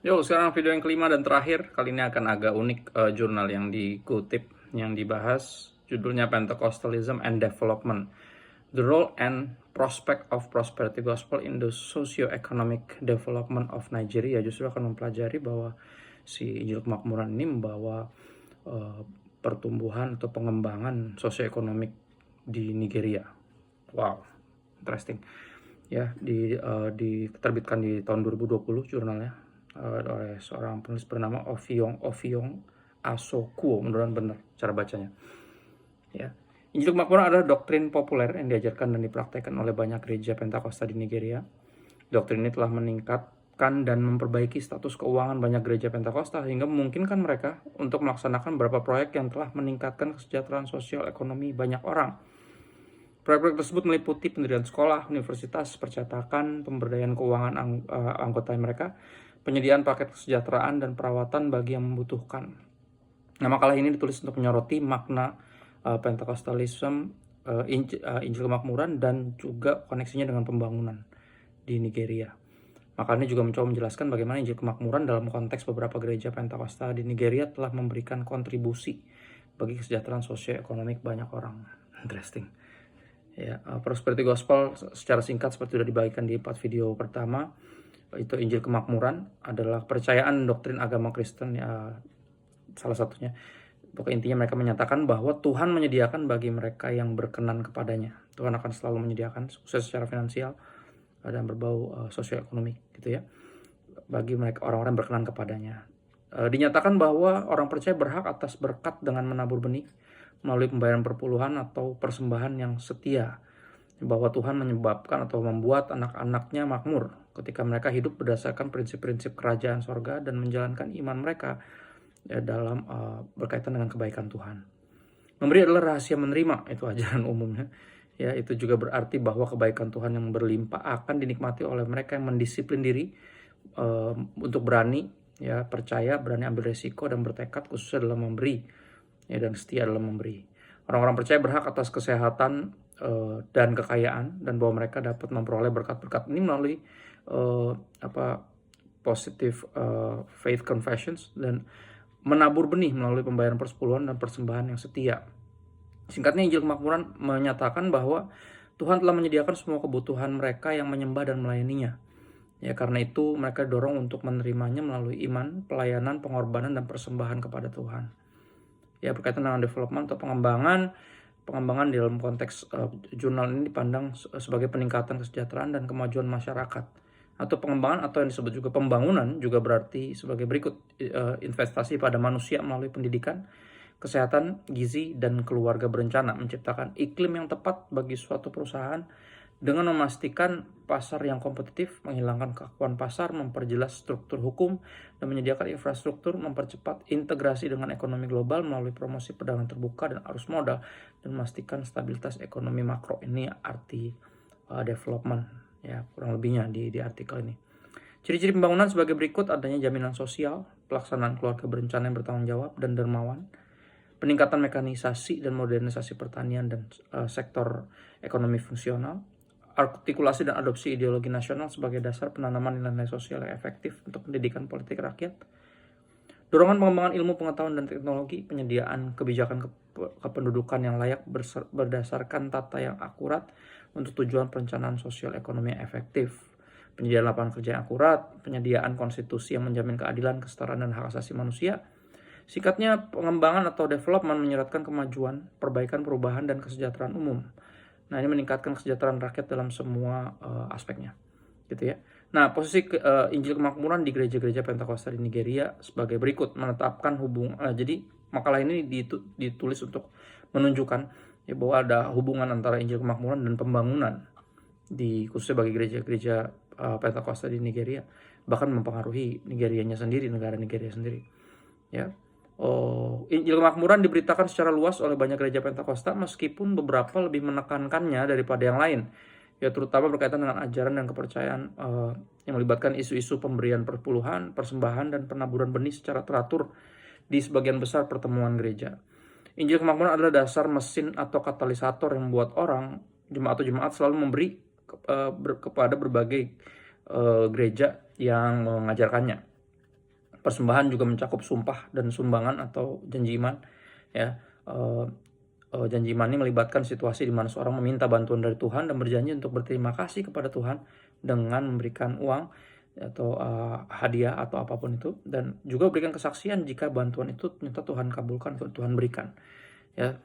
Yo, sekarang video yang kelima dan terakhir. Kali ini akan agak unik jurnal yang dikutip, yang dibahas. Judulnya Pentecostalism and Development. The Role and Prospect of Prosperity Gospel in the Socio-Economic Development of Nigeria. Justru akan mempelajari bahwa si Injil Kemakmuran ini membawa eh, pertumbuhan atau pengembangan sosioekonomik di Nigeria. Wow, interesting. Ya, diterbitkan di tahun 2020 jurnalnya oleh seorang penulis bernama Ofiong Asokuo, mudah-mudahan benar cara bacanya. Ya. Injil Kemakmuran adalah doktrin populer yang diajarkan dan dipraktekkan oleh banyak gereja Pentakosta di Nigeria. Doktrin ini telah meningkatkan dan memperbaiki status keuangan banyak gereja Pentakosta sehingga memungkinkan mereka untuk melaksanakan beberapa proyek yang telah meningkatkan kesejahteraan sosial ekonomi banyak orang. Proyek-proyek tersebut meliputi pendirian sekolah, universitas, percetakan, pemberdayaan keuangan anggota mereka, penyediaan paket kesejahteraan dan perawatan bagi yang membutuhkan. Nah, makalah ini ditulis untuk menyoroti makna Pentecostalism, Injil Kemakmuran, dan juga koneksinya dengan pembangunan di Nigeria. Makalah ini juga mencoba menjelaskan bagaimana Injil Kemakmuran dalam konteks beberapa gereja Pentakosta di Nigeria telah memberikan kontribusi bagi kesejahteraan sosioekonomik banyak orang. Interesting. Ya, Prosperity Gospel secara singkat seperti sudah dibagikan di 4 video pertama, itu Injil Kemakmuran adalah kepercayaan doktrin agama Kristen, ya, salah satunya. Pokoknya intinya mereka menyatakan bahwa Tuhan menyediakan bagi mereka yang berkenan kepadanya. Tuhan akan selalu menyediakan sukses secara finansial dan berbau sosioekonomi gitu ya, bagi mereka orang-orang berkenan kepadanya. Dinyatakan bahwa orang percaya berhak atas berkat dengan menabur benih melalui pembayaran perpuluhan atau persembahan yang setia, bahwa Tuhan menyebabkan atau membuat anak-anaknya makmur ketika mereka hidup berdasarkan prinsip-prinsip kerajaan sorga dan menjalankan iman mereka dalam berkaitan dengan kebaikan Tuhan. Memberi adalah rahasia menerima, itu ajaran umumnya. Ya, itu juga berarti bahwa kebaikan Tuhan yang berlimpah akan dinikmati oleh mereka yang mendisiplin diri untuk berani, ya, percaya, berani ambil resiko dan bertekad khususnya dalam memberi, ya, dan setia dalam memberi. Orang-orang percaya berhak atas kesehatan dan kekayaan, dan bahwa mereka dapat memperoleh berkat-berkat ini melalui positive faith confessions dan menabur benih melalui pembayaran persepuluhan dan persembahan yang setia. Singkatnya, Injil Kemakmuran menyatakan bahwa Tuhan telah menyediakan semua kebutuhan mereka yang menyembah dan melayaninya. Ya, karena itu mereka dorong untuk menerimanya melalui iman, pelayanan, pengorbanan, dan persembahan kepada Tuhan. Ya, berkaitan dengan development atau pengembangan di dalam konteks jurnal ini dipandang sebagai peningkatan kesejahteraan dan kemajuan masyarakat. Atau pengembangan atau yang disebut juga pembangunan juga berarti sebagai berikut: investasi pada manusia melalui pendidikan, kesehatan, gizi, dan keluarga berencana, menciptakan iklim yang tepat bagi suatu perusahaan dengan memastikan pasar yang kompetitif, menghilangkan keakuan pasar, memperjelas struktur hukum, dan menyediakan infrastruktur, mempercepat integrasi dengan ekonomi global melalui promosi perdagangan terbuka dan arus modal, dan memastikan stabilitas ekonomi makro. Ini arti development, ya, kurang lebihnya di artikel ini. Ciri-ciri pembangunan sebagai berikut: adanya jaminan sosial, pelaksanaan keluarga berencana yang bertanggung jawab dan dermawan, peningkatan mekanisasi dan modernisasi pertanian dan sektor ekonomi fungsional, artikulasi dan adopsi ideologi nasional sebagai dasar penanaman nilai-nilai sosial yang efektif untuk pendidikan politik rakyat, dorongan pengembangan ilmu pengetahuan dan teknologi, penyediaan kebijakan kependudukan yang layak berdasarkan tata yang akurat untuk tujuan perencanaan sosial ekonomi yang efektif, penyediaan lapangan kerja yang akurat, penyediaan konstitusi yang menjamin keadilan, kesetaraan, dan hak asasi manusia. Singkatnya, pengembangan atau development menyeratkan kemajuan, perbaikan, perubahan, dan kesejahteraan umum. Nah, ini meningkatkan kesejahteraan rakyat dalam semua aspeknya, gitu ya. Nah, posisi Injil Kemakmuran di gereja-gereja Pentakosta di Nigeria sebagai berikut: menetapkan jadi makalah ini ditulis untuk menunjukkan ya, bahwa ada hubungan antara Injil Kemakmuran dan pembangunan khususnya bagi gereja-gereja Pentakosta di Nigeria, bahkan mempengaruhi Nigerianya sendiri, negara Nigeria sendiri. Ya. Injil Kemakmuran diberitakan secara luas oleh banyak gereja Pentakosta, meskipun beberapa lebih menekankannya daripada yang lain, ya, terutama berkaitan dengan ajaran dan kepercayaan yang melibatkan isu-isu pemberian perpuluhan, persembahan, dan penaburan benih secara teratur di sebagian besar pertemuan gereja. Injil Kemakmuran adalah dasar mesin atau katalisator yang membuat jemaat selalu memberi kepada berbagai gereja yang mengajarkannya. Persembahan juga mencakup sumpah dan sumbangan atau janji iman, ya. Janji iman ini melibatkan situasi di mana seorang meminta bantuan dari Tuhan dan berjanji untuk berterima kasih kepada Tuhan dengan memberikan uang atau hadiah atau apapun itu, dan juga berikan kesaksian jika bantuan itu ternyata Tuhan kabulkan atau Tuhan berikan, ya.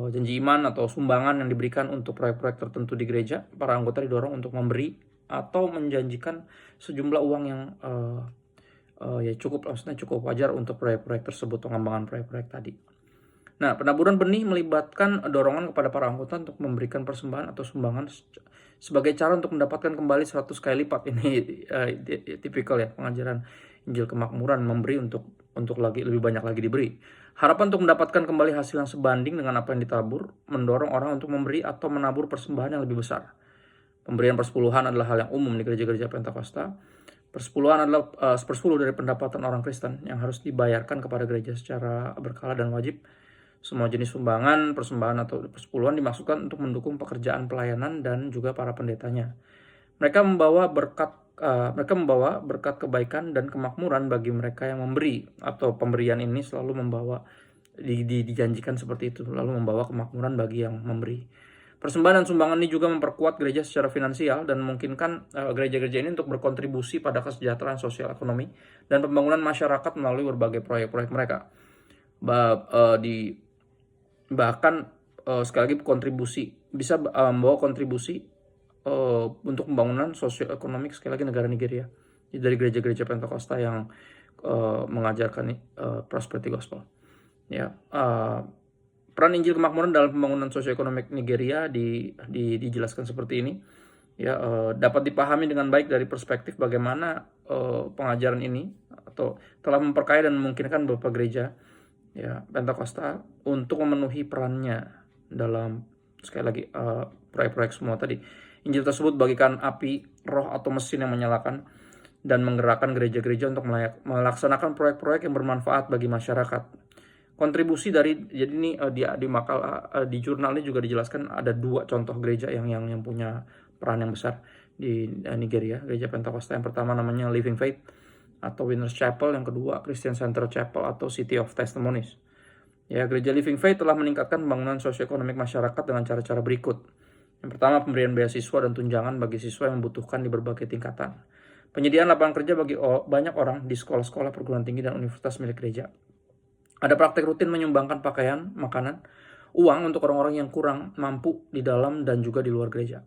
Janji iman atau sumbangan yang diberikan untuk proyek-proyek tertentu di gereja, para anggota didorong untuk memberi atau menjanjikan sejumlah uang yang ya maksudnya cukup wajar untuk proyek-proyek tersebut, pengembangan proyek-proyek tadi. Nah, penaburan benih melibatkan dorongan kepada para anggota untuk memberikan persembahan atau sumbangan sebagai cara untuk mendapatkan kembali 100 kali lipat. Ini tipikal ya pengajaran Injil Kemakmuran, memberi untuk lebih banyak lagi diberi. Harapan untuk mendapatkan kembali hasil yang sebanding dengan apa yang ditabur mendorong orang untuk memberi atau menabur persembahan yang lebih besar. Pemberian persepuluhan adalah hal yang umum di gereja-gereja Pentakosta. Persepuluhan adalah 1/10 dari pendapatan orang Kristen yang harus dibayarkan kepada gereja secara berkala dan wajib. Semua jenis sumbangan, persembahan atau persepuluhan dimaksudkan untuk mendukung pekerjaan pelayanan dan juga para pendetanya. Mereka membawa berkat kebaikan dan kemakmuran bagi mereka yang memberi, atau pemberian ini selalu dijanjikan seperti itu, lalu membawa kemakmuran bagi yang memberi. Persembahan dan sumbangan ini juga memperkuat gereja secara finansial dan memungkinkan gereja-gereja ini untuk berkontribusi pada kesejahteraan sosial ekonomi dan pembangunan masyarakat melalui berbagai proyek-proyek mereka. Bahkan sekali lagi kontribusi bisa membawa kontribusi untuk pembangunan sosioekonomik sekali lagi negara Nigeria dari gereja-gereja Pentakosta yang mengajarkan prosperity gospel. Ya, peran Injil Kemakmuran dalam pembangunan sosioekonomik Nigeria dijelaskan seperti ini. Ya, dapat dipahami dengan baik dari perspektif bagaimana pengajaran ini atau telah memperkaya dan memungkinkan beberapa gereja, ya, Pentakosta untuk memenuhi perannya dalam sekali lagi proyek-proyek semua tadi. Injil tersebut bagikan api roh atau mesin yang menyalakan dan menggerakkan gereja-gereja untuk melaksanakan proyek-proyek yang bermanfaat bagi masyarakat. Kontribusi jadi ini di makalah di jurnal ini juga dijelaskan ada 2 contoh gereja yang punya peran yang besar di Nigeria. Gereja Pentakosta yang pertama namanya Living Faith atau Winners Chapel, yang kedua Christian Center Chapel atau City of Testimonies. Ya, gereja Living Faith telah meningkatkan pembangunan sosioekonomik masyarakat dengan cara-cara berikut. Yang pertama, pemberian beasiswa dan tunjangan bagi siswa yang membutuhkan di berbagai tingkatan. Penyediaan lapangan kerja bagi banyak orang di sekolah-sekolah perguruan tinggi dan universitas milik gereja. Ada praktek rutin menyumbangkan pakaian, makanan, uang untuk orang-orang yang kurang mampu di dalam dan juga di luar gereja.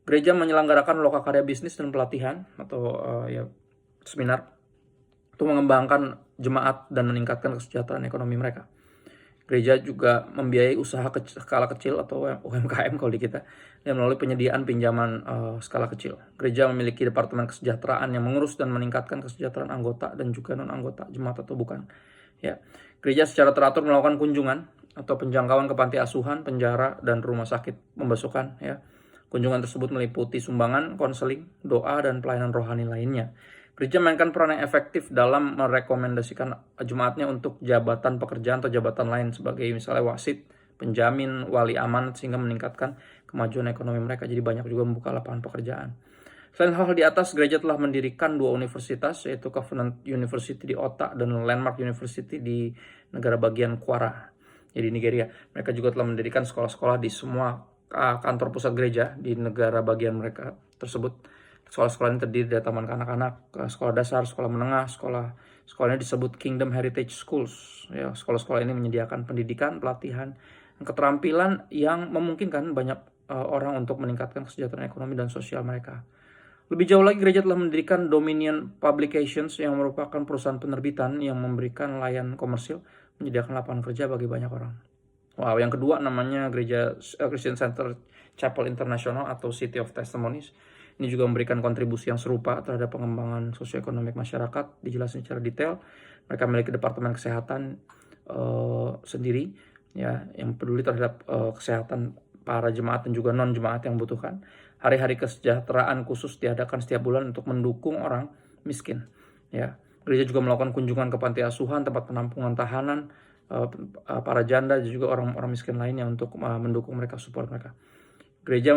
Gereja menyelenggarakan lokakarya bisnis dan pelatihan atau seminar untuk mengembangkan jemaat dan meningkatkan kesejahteraan ekonomi mereka. Gereja juga membiayai usaha skala kecil atau UMKM kalau di kita, dan melalui penyediaan pinjaman skala kecil. Gereja memiliki departemen kesejahteraan yang mengurus dan meningkatkan kesejahteraan anggota dan juga non-anggota jemaat atau bukan. Ya, gereja secara teratur melakukan kunjungan atau penjangkauan ke panti asuhan, penjara, dan rumah sakit pembesukan. Ya, kunjungan tersebut meliputi sumbangan, konseling, doa, dan pelayanan rohani lainnya. Gereja mainkan peran yang efektif dalam merekomendasikan jemaatnya untuk jabatan pekerjaan atau jabatan lain sebagai misalnya wasit, penjamin, wali amanat, sehingga meningkatkan kemajuan ekonomi mereka. Jadi banyak juga membuka lapangan pekerjaan. Selain hal di atas, gereja telah mendirikan 2 universitas, yaitu Covenant University di Ota dan Landmark University di negara bagian Kwara, jadi Nigeria. Mereka juga telah mendirikan sekolah-sekolah di semua kantor pusat gereja di negara bagian mereka tersebut. Sekolah-sekolah ini terdiri dari taman kanak-kanak, sekolah dasar, sekolah menengah, sekolahnya disebut Kingdom Heritage Schools. Ya, sekolah-sekolah ini menyediakan pendidikan, pelatihan, dan keterampilan yang memungkinkan banyak orang untuk meningkatkan kesejahteraan ekonomi dan sosial mereka. Lebih jauh lagi, gereja telah mendirikan Dominion Publications yang merupakan perusahaan penerbitan yang memberikan layanan komersil, menyediakan lapangan kerja bagi banyak orang. Wow, yang kedua namanya gereja Christian Center Chapel International atau City of Testimonies. Ini juga memberikan kontribusi yang serupa terhadap pengembangan sosioekonomik masyarakat, dijelasin secara detail. Mereka memiliki departemen kesehatan sendiri, ya, yang peduli terhadap kesehatan para jemaat dan juga non-jemaat yang membutuhkan. Hari-hari kesejahteraan khusus diadakan setiap bulan untuk mendukung orang miskin. Ya, gereja juga melakukan kunjungan ke panti asuhan, tempat penampungan tahanan, para janda dan juga orang-orang miskin lainnya untuk mendukung mereka, support mereka. Gereja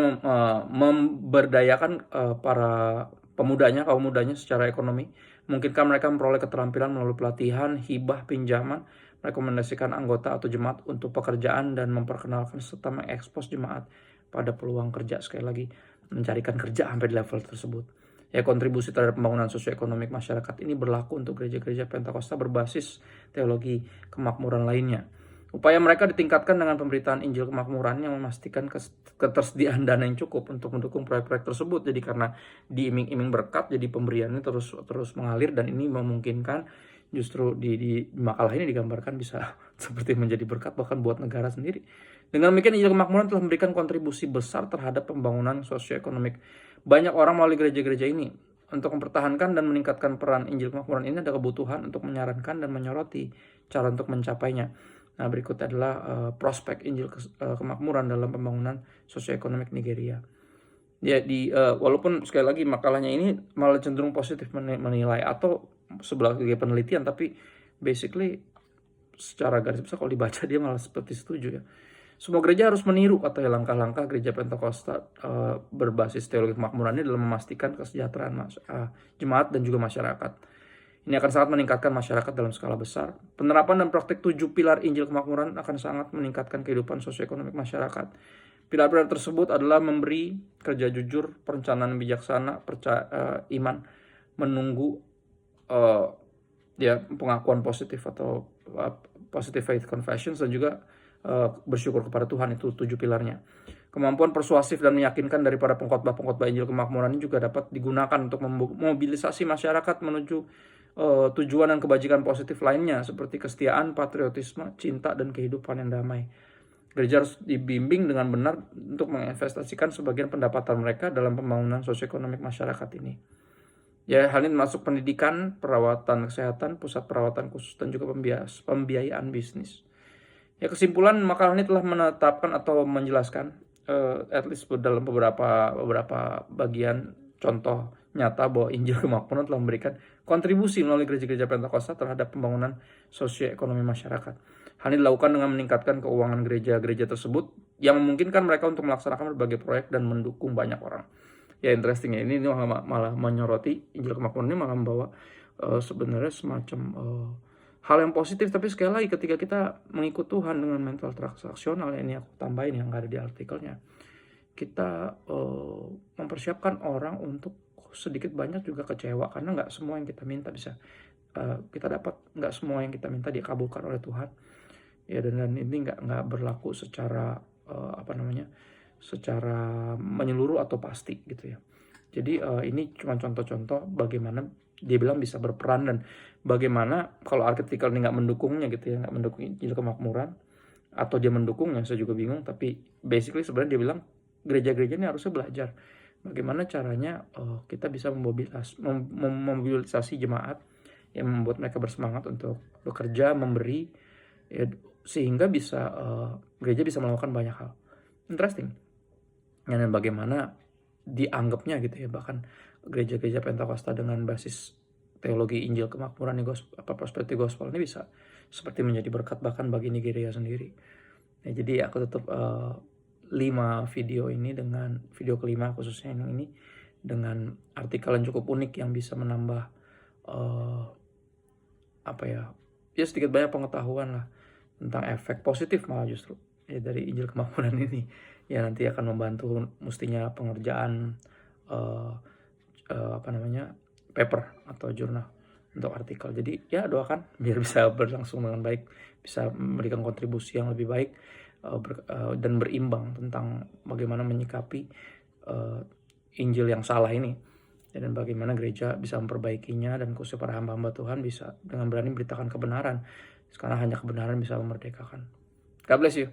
memberdayakan para kaum mudanya secara ekonomi. Mungkinkah mereka memperoleh keterampilan melalui pelatihan, hibah, pinjaman, merekomendasikan anggota atau jemaat untuk pekerjaan, dan memperkenalkan serta mengekspos jemaat pada peluang kerja. Sekali lagi, mencarikan kerja sampai di level tersebut. Ya, kontribusi terhadap pembangunan sosioekonomik masyarakat ini berlaku untuk gereja-gereja Pentakosta berbasis teologi kemakmuran lainnya. Upaya mereka ditingkatkan dengan pemberitaan Injil kemakmuran yang memastikan ketersediaan dana yang cukup untuk mendukung proyek-proyek tersebut. Jadi karena diiming-iming berkat, jadi pemberiannya terus mengalir, dan ini memungkinkan justru di makalah ini digambarkan bisa seperti menjadi berkat bahkan buat negara sendiri. Dengan demikian, Injil kemakmuran telah memberikan kontribusi besar terhadap pembangunan sosioekonomik banyak orang melalui gereja-gereja ini. Untuk mempertahankan dan meningkatkan peran Injil kemakmuran ini, ada kebutuhan untuk menyarankan dan menyoroti cara untuk mencapainya. Nah, berikut adalah prospek Injil kemakmuran dalam pembangunan sosioekonomik Nigeria. Ya, walaupun sekali lagi makalahnya ini malah cenderung positif menilai atau sebagai penelitian, tapi basically secara garis besar kalau dibaca dia malah seperti setuju ya. Semua gereja harus meniru atau langkah-langkah gereja Pentakosta berbasis teologi kemakmuran ini dalam memastikan kesejahteraan jemaat dan juga masyarakat. Ini akan sangat meningkatkan masyarakat dalam skala besar. Penerapan dan praktik 7 pilar Injil kemakmuran akan sangat meningkatkan kehidupan sosioekonomik masyarakat. Pilar-pilar tersebut adalah memberi, kerja jujur, perencanaan bijaksana, iman, menunggu, pengakuan positif atau positive faith confessions, dan juga bersyukur kepada Tuhan. Itu 7 pilarnya. Kemampuan persuasif dan meyakinkan daripada pengkhotbah Injil kemakmuran ini juga dapat digunakan untuk memobilisasi masyarakat menuju tujuan dan kebajikan positif lainnya seperti kesetiaan, patriotisme, cinta, dan kehidupan yang damai. Gereja harus dibimbing dengan benar untuk menginvestasikan sebagian pendapatan mereka dalam pembangunan sosioekonomik masyarakat ini. Ya, hal ini termasuk pendidikan, perawatan kesehatan, pusat perawatan khusus, dan juga pembiayaan bisnis. Ya, kesimpulan makalah ini telah menetapkan atau menjelaskan at least dalam beberapa bagian contoh nyata bahwa Injil kemakmuran telah memberikan kontribusi melalui gereja-gereja Pentakosta terhadap pembangunan sosioekonomi masyarakat. Hal ini dilakukan dengan meningkatkan keuangan gereja-gereja tersebut yang memungkinkan mereka untuk melaksanakan berbagai proyek dan mendukung banyak orang. Ya, interesting ya, ini malah menyoroti Injil kemakmuran ini malah membawa sebenarnya semacam hal yang positif. Tapi sekali lagi, ketika kita mengikut Tuhan dengan mental transaksional, ini aku tambahin yang ada di artikelnya, kita mempersiapkan orang untuk sedikit banyak juga kecewa, karena nggak semua yang kita minta bisa kita dapat, nggak semua yang kita minta dikabulkan oleh Tuhan. Ya, dan ini nggak berlaku secara secara menyeluruh atau pasti gitu ya. Jadi ini cuma contoh-contoh bagaimana dia bilang bisa berperan, dan bagaimana kalau artikel ini nggak mendukungnya gitu ya, nggak mendukung Injil kemakmuran, atau dia mendukungnya, saya juga bingung. Tapi basically sebenarnya dia bilang gereja-gereja ini harusnya belajar bagaimana caranya kita bisa memobilisasi jemaat yang membuat mereka bersemangat untuk bekerja, memberi, ya, sehingga bisa gereja bisa melakukan banyak hal. Interesting. Dan bagaimana dianggapnya gitu ya, bahkan gereja-gereja Pentakosta dengan basis teologi Injil kemakmuran perspektif gospel ini bisa seperti menjadi berkat bahkan bagi Nigeria sendiri. Nah, jadi aku tutup 5 video ini dengan video kelima khususnya yang ini dengan artikel yang cukup unik yang bisa menambah sedikit banyak pengetahuan lah tentang efek positif malah justru ya dari Injil kemakmuran ini, ya nanti akan membantu mestinya pengerjaan paper atau jurnal untuk artikel. Jadi ya doakan biar bisa berlangsung dengan baik, bisa memberikan kontribusi yang lebih baik dan berimbang tentang bagaimana menyikapi Injil yang salah ini, dan bagaimana gereja bisa memperbaikinya, dan khususnya para hamba-hamba Tuhan bisa dengan berani memberitakan kebenaran, karena hanya kebenaran bisa memerdekakan. God bless you.